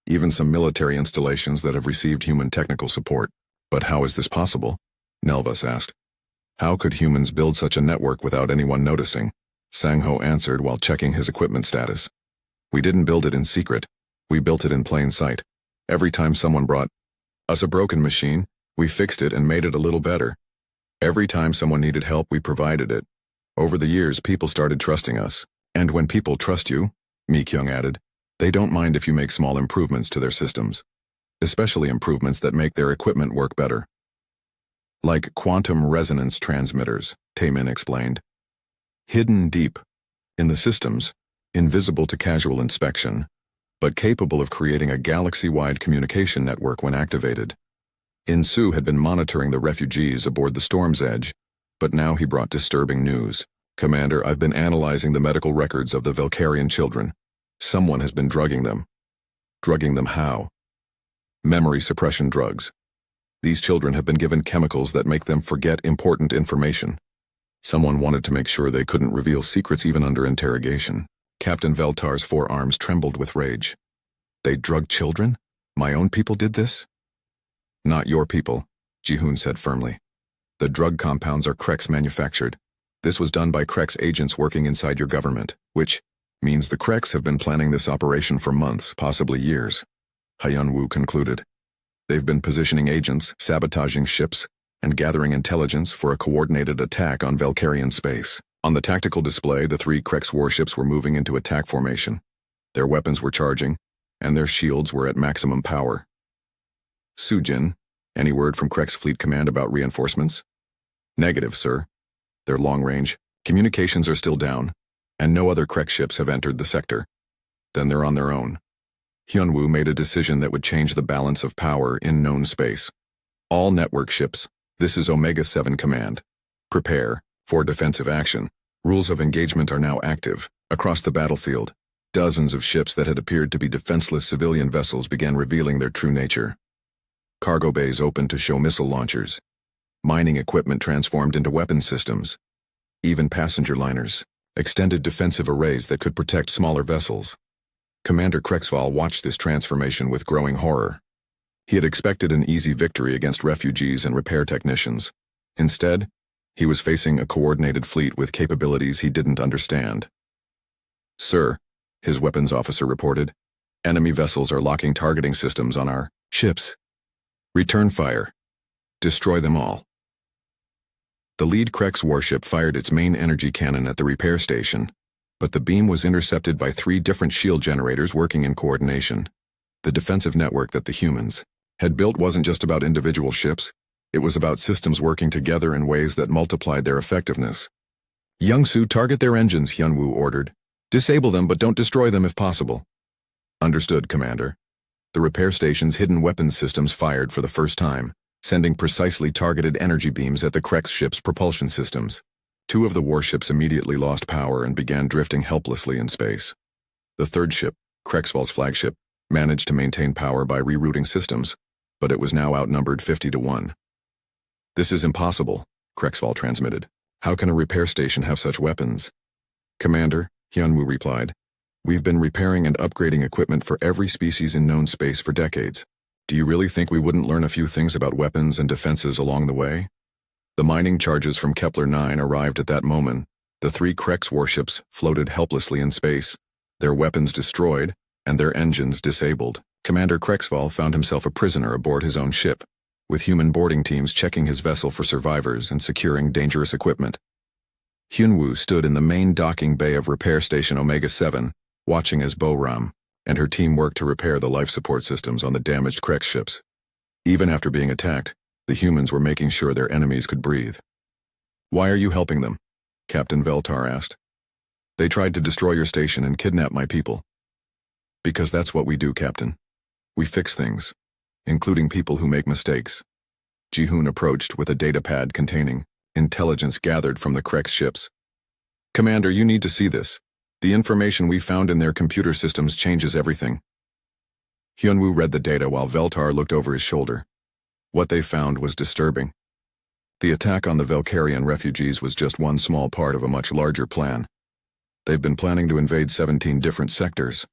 even some military installations that have received human technical support. But how is this possible? Nelvas asked. How could humans build such a network without anyone noticing? Sang-ho answered while checking his equipment status. We didn't build it in secret. We built it in plain sight. Every time someone brought us a broken machine, we fixed it and made it a little better. Every time someone needed help, we provided it. Over the years, people started trusting us. And when people trust you, Mi-kyung added, they don't mind if you make small improvements to their systems, especially improvements that make their equipment work better. Like quantum resonance transmitters, Taemin explained. Hidden deep in the systems, invisible to casual inspection, but capable of creating a galaxy-wide communication network when activated. In-Soo had been monitoring the refugees aboard the Storm's Edge, but now he brought disturbing news. Commander, I've been analyzing the medical records of the Velkarian children. Someone has been drugging them. Drugging them how? Memory suppression drugs. These children have been given chemicals that make them forget important information. Someone wanted to make sure they couldn't reveal secrets even under interrogation. Captain Veltar's forearms trembled with rage. They drugged children? My own people did this? Not your people, Ji-hoon said firmly. The drug compounds are Krex manufactured. This was done by Krex agents working inside your government, which means the Krex have been planning this operation for months, possibly years. Hyunwoo concluded. They've been positioning agents, sabotaging ships, and gathering intelligence for a coordinated attack on Velkarian space. On the tactical display, the three Krex warships were moving into attack formation. Their weapons were charging, and their shields were at maximum power. Sujin, any word from Krex Fleet Command about reinforcements? Negative, sir. Their long-range communications are still down, and no other Krex ships have entered the sector. Then they're on their own. Hyunwoo made a decision that would change the balance of power in known space. All network ships, this is Omega-7 Command. Prepare for defensive action. Rules of engagement are now active. Across the battlefield, dozens of ships that had appeared to be defenseless civilian vessels began revealing their true nature. Cargo bays opened to show missile launchers. Mining equipment transformed into weapon systems. Even passenger liners extended defensive arrays that could protect smaller vessels. Commander Krexval watched this transformation with growing horror. He had expected an easy victory against refugees and repair technicians. Instead, he was facing a coordinated fleet with capabilities he didn't understand. Sir, his weapons officer reported, enemy vessels are locking targeting systems on our ships. Return fire. Destroy them all. The lead Krex warship fired its main energy cannon at the repair station, but the beam was intercepted by 3 different shield generators working in coordination. The defensive network that the humans had built wasn't just about individual ships, it was about systems working together in ways that multiplied their effectiveness. Youngsu, target their engines, Hyunwoo ordered. Disable them, but don't destroy them if possible. Understood, Commander. The repair station's hidden weapons systems fired for the first time, sending precisely targeted energy beams at the Krex ship's propulsion systems. 2 of the warships immediately lost power and began drifting helplessly in space. The third ship, Krexval's flagship, managed to maintain power by rerouting systems, but it was now outnumbered 50-1. This is impossible, Krexval transmitted. How can a repair station have such weapons? Commander, Hyunwoo replied, we've been repairing and upgrading equipment for every species in known space for decades. Do you really think we wouldn't learn a few things about weapons and defenses along the way? The mining charges from Kepler-9 arrived at that moment. The 3 Krex warships floated helplessly in space, their weapons destroyed, and their engines disabled. Commander Krexval found himself a prisoner aboard his own ship, with human boarding teams checking his vessel for survivors and securing dangerous equipment. Hyunwoo stood in the main docking bay of repair station Omega-7, watching as Bo-Ram and her team worked to repair the life support systems on the damaged Krex ships. Even after being attacked, the humans were making sure their enemies could breathe. Why are you helping them? Captain Veltar asked. They tried to destroy your station and kidnap my people. Because that's what we do, Captain. We fix things, including people who make mistakes. Ji-hoon approached with a datapad containing intelligence gathered from the Krex ships. Commander, you need to see this. The information we found in their computer systems changes everything. Hyunwoo read the data while Veltar looked over his shoulder. What they found was disturbing. The attack on the Velkarian refugees was just one small part of a much larger plan. They've been planning to invade 17 different sectors,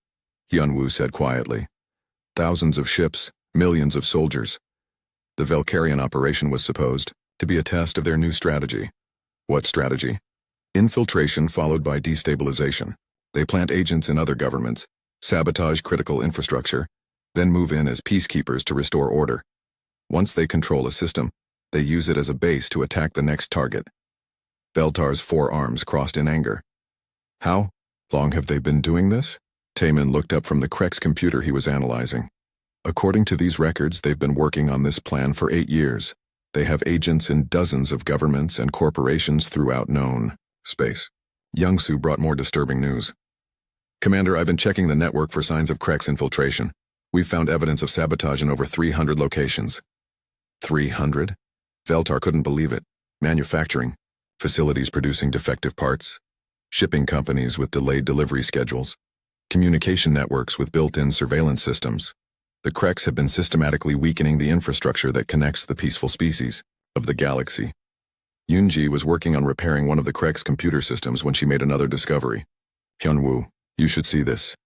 Hyunwoo said quietly. Thousands of ships, millions of soldiers. The Velkarian operation was supposed to be a test of their new strategy. What strategy? Infiltration followed by destabilization. They plant agents in other governments, sabotage critical infrastructure, then move in as peacekeepers to restore order. Once they control a system, they use it as a base to attack the next target. Veltar's forearms crossed in anger. How long have they been doing this? Taemin looked up from the Krex computer he was analyzing. According to these records, they've been working on this plan for 8 years. They have agents in dozens of governments and corporations throughout known space. Youngsu brought more disturbing news. Commander, I've been checking the network for signs of Krex infiltration. We've found evidence of sabotage in over 300 locations. 300? Veltar couldn't believe it. Manufacturing, facilities producing defective parts, shipping companies with delayed delivery schedules, communication networks with built-in surveillance systems. The Krex have been systematically weakening the infrastructure that connects the peaceful species of the galaxy. Yoonji was working on repairing one of the Krex computer systems when she made another discovery. Hyunwoo, you should see this.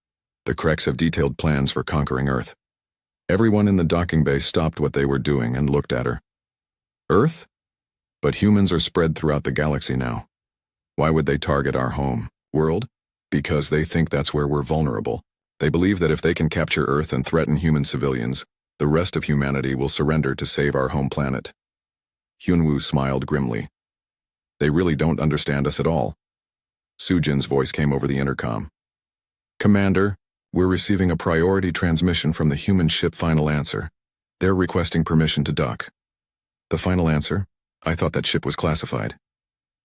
The Krex have detailed plans for conquering Earth. Everyone in the docking bay stopped what they were doing and looked at her. Earth? But humans are spread throughout the galaxy now. Why would they target our home world? Because they think that's where we're vulnerable. They believe that if they can capture Earth and threaten human civilians, the rest of humanity will surrender to save our home planet. Hyunwoo smiled grimly. They really don't understand us at all. Sujin's voice came over the intercom. Commander, we're receiving a priority transmission from the human ship Final Answer. They're requesting permission to dock. The Final Answer? I thought that ship was classified.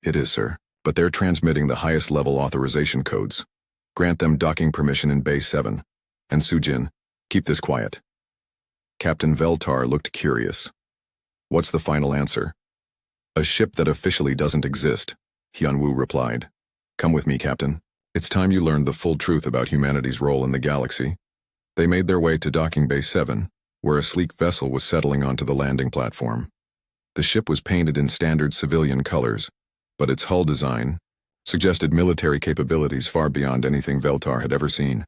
It is, sir, but they're transmitting the highest level authorization codes. Grant them docking permission in Bay 7. And Sujin, keep this quiet. Captain Veltar looked curious. What's the Final Answer? A ship that officially doesn't exist, Hyunwoo replied. Come with me, Captain. It's time you learned the full truth about humanity's role in the galaxy. They made their way to docking Bay 7, where a sleek vessel was settling onto the landing platform. The ship was painted in standard civilian colors, but its hull design suggested military capabilities far beyond anything Veltar had ever seen.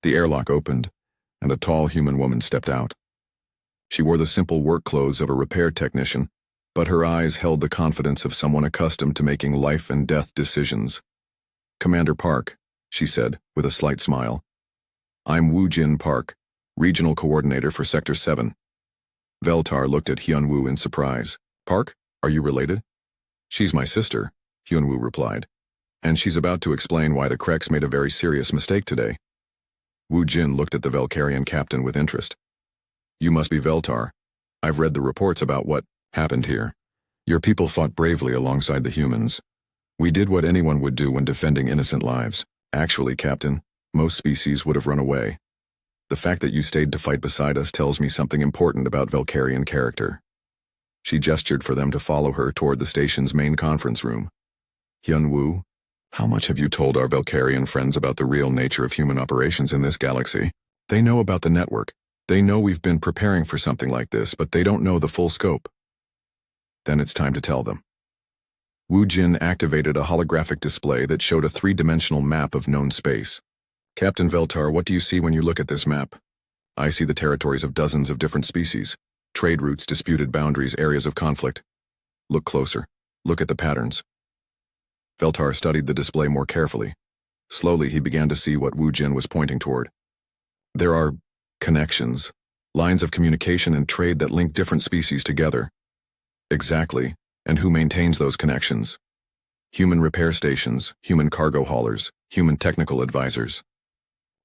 The airlock opened, and a tall human woman stepped out. She wore the simple work clothes of a repair technician, but her eyes held the confidence of someone accustomed to making life and death decisions. Commander Park, she said, with a slight smile. I'm Woo-Jin Park, Regional Coordinator for Sector 7. Veltar looked at Hyunwoo in surprise. Park, are you related? She's my sister, Hyunwoo replied. And she's about to explain why the Krex made a very serious mistake today. Woo-Jin looked at the Velkarian captain with interest. You must be Veltar. I've read the reports about what happened here. Your people fought bravely alongside the humans. We did what anyone would do when defending innocent lives. Actually, Captain, most species would have run away. The fact that you stayed to fight beside us tells me something important about Velkarian character. She gestured for them to follow her toward the station's main conference room. Hyunwoo, how much have you told our Velkarian friends about the real nature of human operations in this galaxy? They know about the network. They know we've been preparing for something like this, but they don't know the full scope. Then it's time to tell them. Woo-Jin activated a holographic display that showed a three-dimensional map of known space. Captain Veltar, what do you see when you look at this map? I see the territories of dozens of different species. Trade routes, disputed boundaries, areas of conflict. Look closer. Look at the patterns. Veltar studied the display more carefully. Slowly, he began to see what Woo-Jin was pointing toward. There are connections, lines of communication and trade that link different species together. Exactly. And who maintains those connections? Human repair stations, human cargo haulers, human technical advisors.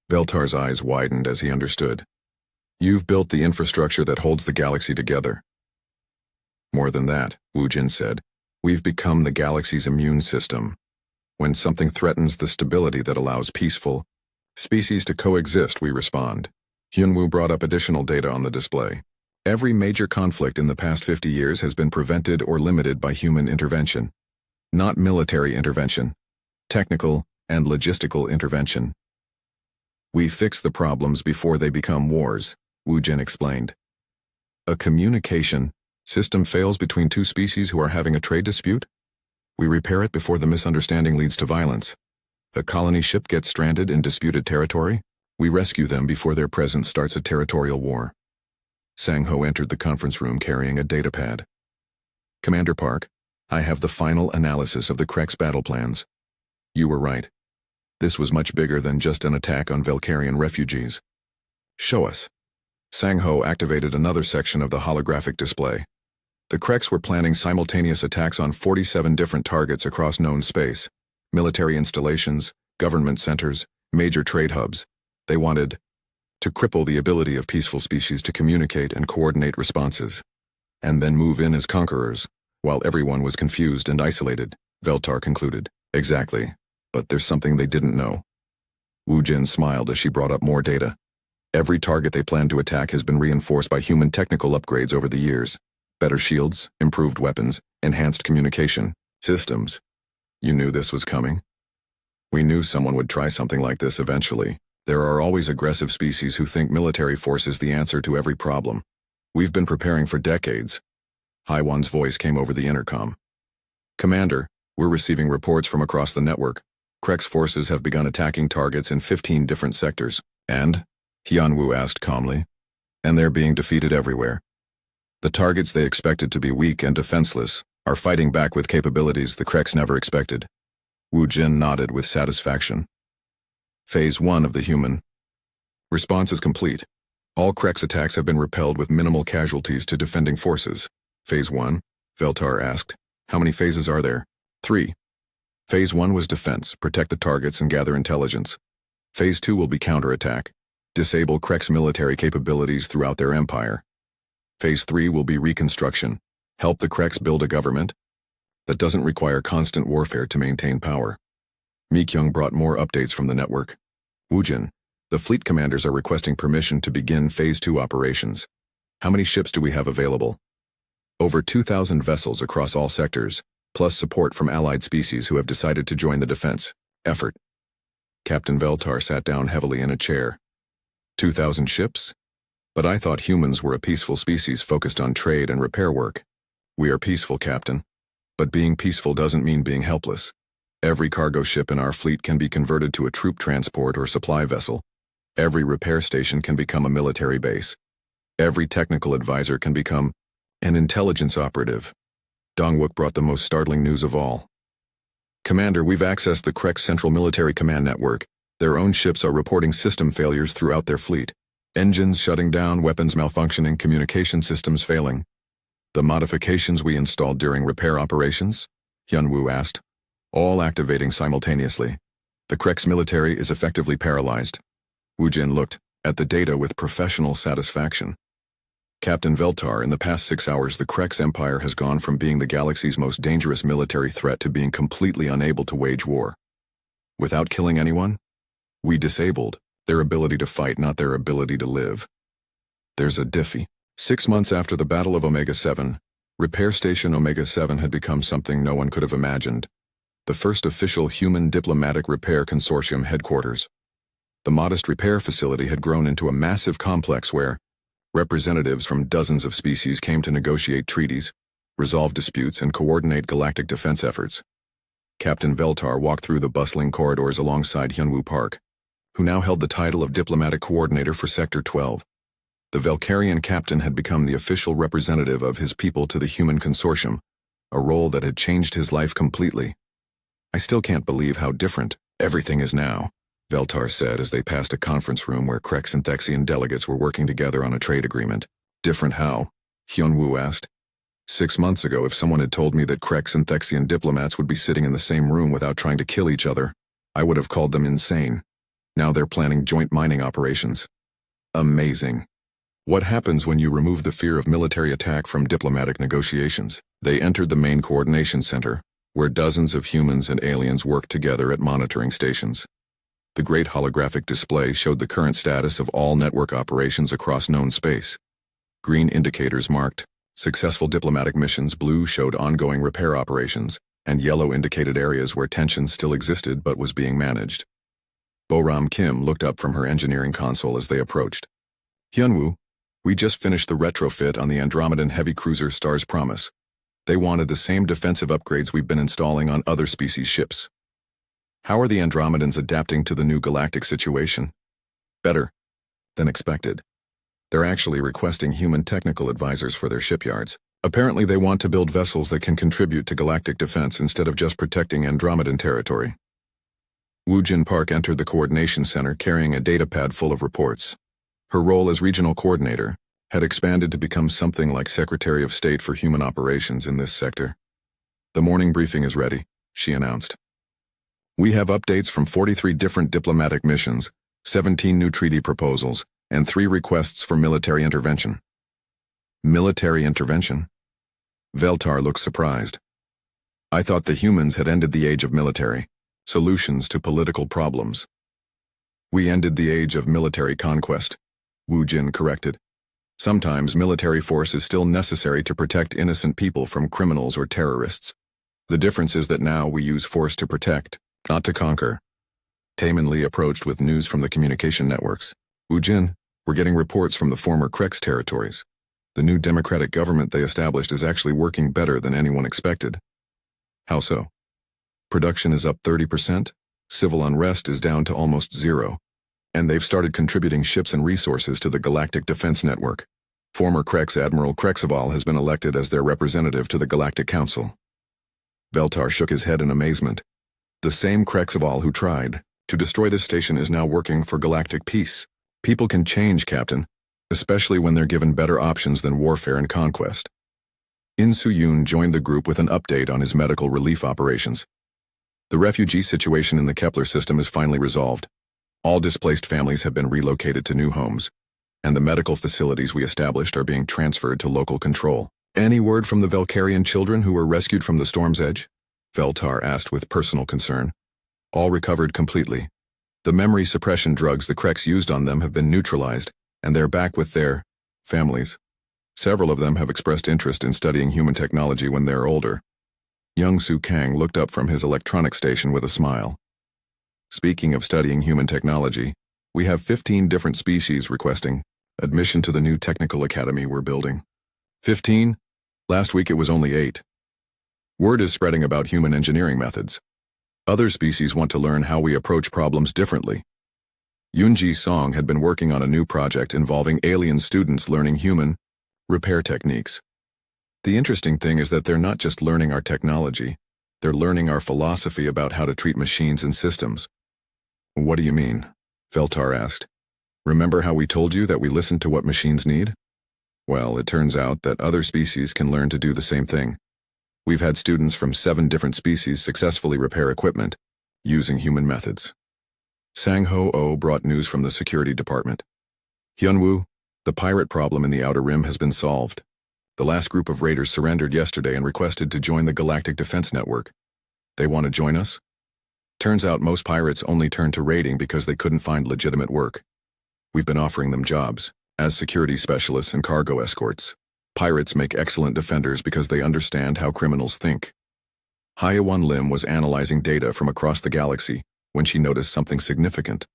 Veltar's eyes widened as he understood. You've built the infrastructure that holds the galaxy together. More than that, Woo-Jin said, we've become the galaxy's immune system. When something threatens the stability that allows peaceful species to coexist, we respond. Hyunwoo brought up additional data on the display. Every major conflict in the past 50 years has been prevented or limited by human intervention. Not military intervention. Technical and logistical intervention. We fix the problems before they become wars, Woo-Jin explained. A communication system fails between two species who are having a trade dispute? We repair it before the misunderstanding leads to violence. A colony ship gets stranded in disputed territory? We rescue them before their presence starts a territorial war. Sang-Ho entered the conference room carrying a datapad. Commander Park, I have the final analysis of the Krex battle plans. You were right. This was much bigger than just an attack on Velkarian refugees. Show us. Sang-Ho activated another section of the holographic display. The Krex were planning simultaneous attacks on 47 different targets across known space. Military installations, government centers, major trade hubs. They wanted to cripple the ability of peaceful species to communicate and coordinate responses, and then move in as conquerors, while everyone was confused and isolated, Veltar concluded. Exactly, but there's something they didn't know. Woo-Jin smiled as she brought up more data. Every target they plan to attack has been reinforced by human technical upgrades over the years. Better shields, improved weapons, enhanced communication systems. You knew this was coming? We knew someone would try something like this eventually. There are always aggressive species who think military force is the answer to every problem. We've been preparing for decades. Haiwan's voice came over the intercom. Commander, we're receiving reports from across the network. Krex forces have begun attacking targets in 15 different sectors. And? Hyunwoo asked calmly. And they're being defeated everywhere. The targets they expected to be weak and defenseless are fighting back with capabilities the Krex never expected. Woo-Jin nodded with satisfaction. Phase 1 of the human response is complete. All Krex attacks have been repelled with minimal casualties to defending forces. Phase 1? Veltar asked. How many phases are there? 3. Phase 1 was defense, protect the targets and gather intelligence. Phase 2 will be counterattack, disable Krek's military capabilities throughout their empire. Phase 3 will be reconstruction, help the Kreks build a government that doesn't require constant warfare to maintain power. Mi-kyung brought more updates from the network. Woojin, the fleet commanders are requesting permission to begin Phase 2 operations. How many ships do we have available? Over 2,000 vessels across all sectors, plus support from allied species who have decided to join the defense effort. Captain Veltar sat down heavily in a chair. 2,000 ships? But I thought humans were a peaceful species focused on trade and repair work. We are peaceful, Captain. But being peaceful doesn't mean being helpless. Every cargo ship in our fleet can be converted to a troop transport or supply vessel. Every repair station can become a military base. Every technical advisor can become an intelligence operative. Dongwook brought the most startling news of all. Commander, we've accessed the Krek Central Military Command Network. Their own ships are reporting system failures throughout their fleet. Engines shutting down, weapons malfunctioning, communication systems failing. The modifications we installed during repair operations? Hyunwoo asked. All activating simultaneously. The Krek's military is effectively paralyzed. Woojin looked at the data with professional satisfaction. Captain Veltar, in the past 6 hours, the Krek's empire has gone from being the galaxy's most dangerous military threat to being completely unable to wage war. Without killing anyone? We disabled their ability to fight, not their ability to live. There's a diffy. 6 months after the Battle of Omega 7, Repair Station Omega 7 had become something no one could have imagined. The first official human diplomatic repair consortium headquarters. The modest repair facility had grown into a massive complex where representatives from dozens of species came to negotiate treaties, resolve disputes, and coordinate galactic defense efforts. Captain Veltar walked through the bustling corridors alongside Hyunwoo Park, who now held the title of Diplomatic Coordinator for Sector 12. The Valkyrian captain had become the official representative of his people to the human consortium, a role that had changed his life completely. I still can't believe how different everything is now, Veltar said as they passed a conference room where Kreks and Thexian delegates were working together on a trade agreement. Different how? Hyunwoo asked. 6 months ago, if someone had told me that Kreks and Thexian diplomats would be sitting in the same room without trying to kill each other, I would have called them insane. Now they're planning joint mining operations. Amazing. What happens when you remove the fear of military attack from diplomatic negotiations? They entered the main coordination center, where dozens of humans and aliens worked together at monitoring stations. The great holographic display showed the current status of all network operations across known space. Green indicators marked successful diplomatic missions, blue showed ongoing repair operations, and yellow indicated areas where tension still existed but was being managed. Boram Kim looked up from her engineering console as they approached. Hyunwoo, we just finished the retrofit on the Andromedan heavy cruiser Star's Promise. They wanted the same defensive upgrades we've been installing on other species' ships. How are the Andromedans adapting to the new galactic situation? Better than expected. They're actually requesting human technical advisors for their shipyards. Apparently they want to build vessels that can contribute to galactic defense instead of just protecting Andromedan territory. Woojin Park entered the coordination center carrying a datapad full of reports. Her role as regional coordinator had expanded to become something like Secretary of State for Human Operations in this sector. The morning briefing is ready, she announced. We have updates from 43 different diplomatic missions, 17 new treaty proposals, and 3 requests for military intervention. Military intervention? Veltar looked surprised. I thought the humans had ended the age of military solutions to political problems. We ended the age of military conquest, Woojin corrected. Sometimes military force is still necessary to protect innocent people from criminals or terrorists. The difference is that now we use force to protect, not to conquer. Taemin Lee approached with news from the communication networks. Woojin, we're getting reports from the former Kreks territories. The new democratic government they established is actually working better than anyone expected. How so? Production is up 30%, civil unrest is down to almost 0, and they've started contributing ships and resources to the Galactic Defense Network. Former Kreks Admiral Kreksaval has been elected as their representative to the Galactic Council. Veltar shook his head in amazement. The same Kreksaval who tried to destroy this station is now working for galactic peace. People can change, Captain, especially when they're given better options than warfare and conquest. In Soo-yoon joined the group with an update on his medical relief operations. The refugee situation in the Kepler system is finally resolved. All displaced families have been relocated to new homes, and the medical facilities we established are being transferred to local control. Any word from the Velkarian children who were rescued from the storm's edge? Veltar asked with personal concern. All recovered completely. The memory suppression drugs the Kreks used on them have been neutralized, and they're back with their families. Several of them have expressed interest in studying human technology when they're older. Young Su Kang looked up from his electronic station with a smile. Speaking of studying human technology, we have 15 different species requesting admission to the new technical academy we're building. 15? Last week it was only 8. Word is spreading about human engineering methods. Other species want to learn how we approach problems differently. Yunji Song had been working on a new project involving alien students learning human repair techniques. The interesting thing is that they're not just learning our technology, they're learning our philosophy about how to treat machines and systems. What do you mean? Veltar asked. Remember how we told you that we listen to what machines need? Well, it turns out that other species can learn to do the same thing. We've had students from 7 different species successfully repair equipment using human methods. Sang Ho-Oh brought news from the security department. Hyunwoo, the pirate problem in the Outer Rim has been solved. The last group of raiders surrendered yesterday and requested to join the Galactic Defense Network. They want to join us? Turns out most pirates only turn to raiding because they couldn't find legitimate work. We've been offering them jobs as security specialists and cargo escorts. Pirates make excellent defenders because they understand how criminals think. Hyeon Lim was analyzing data from across the galaxy when she noticed something significant.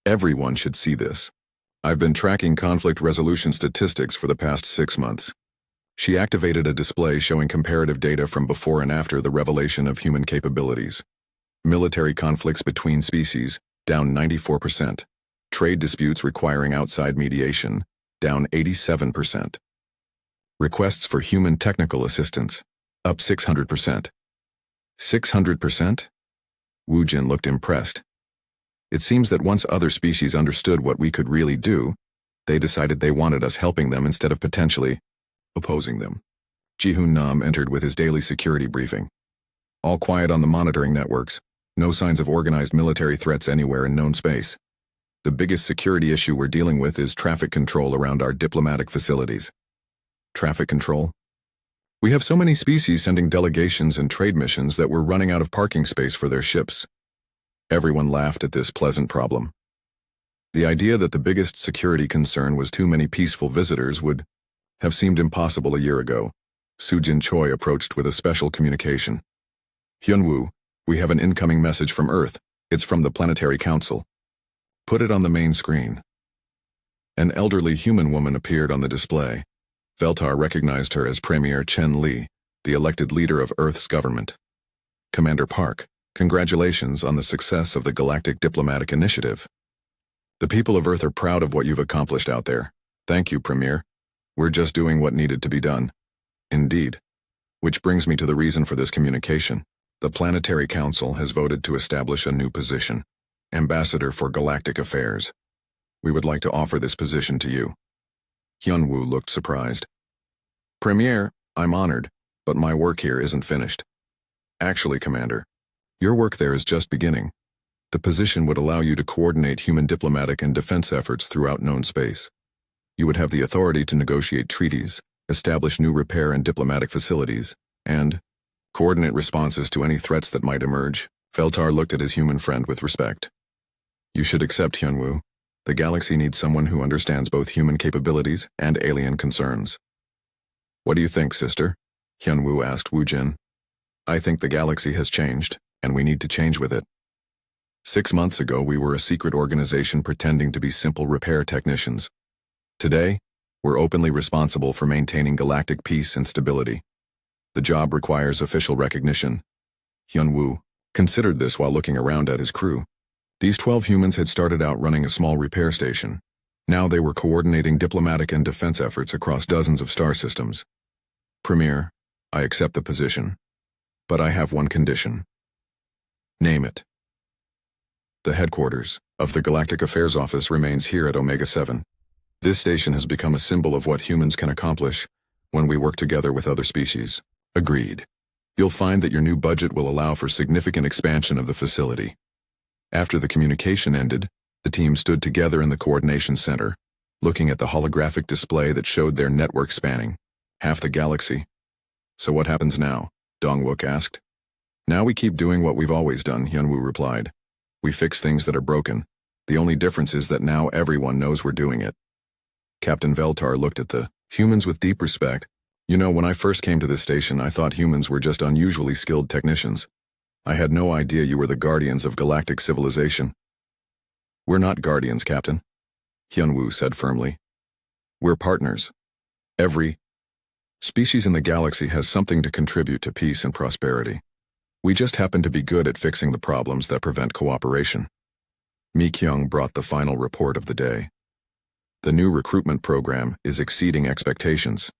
Everyone should see this. I've been tracking conflict resolution statistics for the past 6 months. She activated a display showing comparative data from before and after the revelation of human capabilities. Military conflicts between species, down 94%. Trade disputes requiring outside mediation, down 87%. Requests for human technical assistance, up 600%. 600%? Wu Jin looked impressed. It seems that once other species understood what we could really do, they decided they wanted us helping them instead of potentially opposing them. Ji-Hoon Nam entered with his daily security briefing. All quiet on the monitoring networks, no signs of organized military threats anywhere in known space. The biggest security issue we're dealing with is traffic control around our diplomatic facilities. Traffic control? We have so many species sending delegations and trade missions that we're running out of parking space for their ships. Everyone laughed at this pleasant problem. The idea that the biggest security concern was too many peaceful visitors would have seemed impossible a year ago. Sujin Choi approached with a special communication. Hyunwoo, we have an incoming message from Earth. It's from the Planetary Council. Put it on the main screen. An elderly human woman appeared on the display. Veltar recognized her as Premier Chen Li, the elected leader of Earth's government. Commander Park, congratulations on the success of the Galactic Diplomatic Initiative. The people of Earth are proud of what you've accomplished out there. Thank you, Premier. We're just doing what needed to be done. Indeed. Which brings me to the reason for this communication. The Planetary Council has voted to establish a new position, Ambassador for Galactic Affairs. We would like to offer this position to you. Hyunwoo looked surprised. Premier, I'm honored, but my work here isn't finished. Actually, Commander, your work there is just beginning. The position would allow you to coordinate human diplomatic and defense efforts throughout known space. You would have the authority to negotiate treaties, establish new repair and diplomatic facilities, and coordinate responses to any threats that might emerge. Veltar looked at his human friend with respect. You should accept, Hyunwoo. The galaxy needs someone who understands both human capabilities and alien concerns. What do you think, sister? Hyunwoo asked Wu Jin. I think the galaxy has changed, and we need to change with it. 6 months ago, we were a secret organization pretending to be simple repair technicians. Today, we're openly responsible for maintaining galactic peace and stability. The job requires official recognition. Hyunwoo considered this while looking around at his crew. These 12 humans had started out running a small repair station. Now they were coordinating diplomatic and defense efforts across dozens of star systems. Premier, I accept the position, but I have one condition. Name it. The headquarters of the Galactic Affairs Office remains here at Omega 7. This station has become a symbol of what humans can accomplish when we work together with other species. Agreed. You'll find that your new budget will allow for significant expansion of the facility. After the communication ended, the team stood together in the coordination center, looking at the holographic display that showed their network spanning half the galaxy. So what happens now? Dongwook asked. Now we keep doing what we've always done, Hyunwoo replied. We fix things that are broken. The only difference is that now everyone knows we're doing it. Captain Veltar looked at the humans with deep respect. You know, when I first came to this station, I thought humans were just unusually skilled technicians. I had no idea you were the guardians of galactic civilization. We're not guardians, Captain, Hyunwoo said firmly. We're partners. Every species in the galaxy has something to contribute to peace and prosperity. We just happen to be good at fixing the problems that prevent cooperation. Mi Kyung brought the final report of the day. The new recruitment program is exceeding expectations.